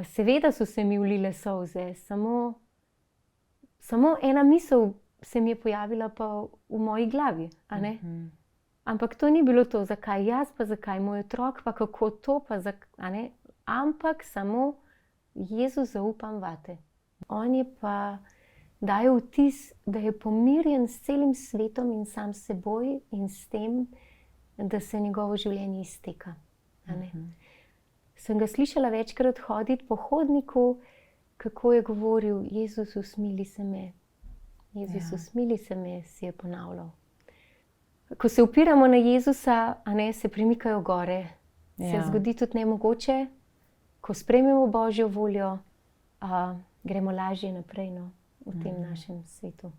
Seveda so se mi vlile solze, samo ena misel se mi je pojavila pa v moji glavi, a ne? Ampak to ni bilo to, zakaj jaz, pa zakaj moj otrok, pa kako to, pa a ne? Ampak samo Jezus, zaupam vate. On je pa dajal vtis, da je pomirjen s celim svetom in sam s seboj in s tem, da se njegovo življenje izteka, a ne? Sem ga slišala večkrat hoditi po hodniku, kako je govoril: Jezus, usmili se me. Jezus, usmili se me, si je ponavljal. Ko se opiramo na Jezusa, a ne, se premikajo gore. Se zgodi tudi nemogoče, ko sprejmemo Božjo voljo, gremo lažje naprej, no, v tem našem svetu.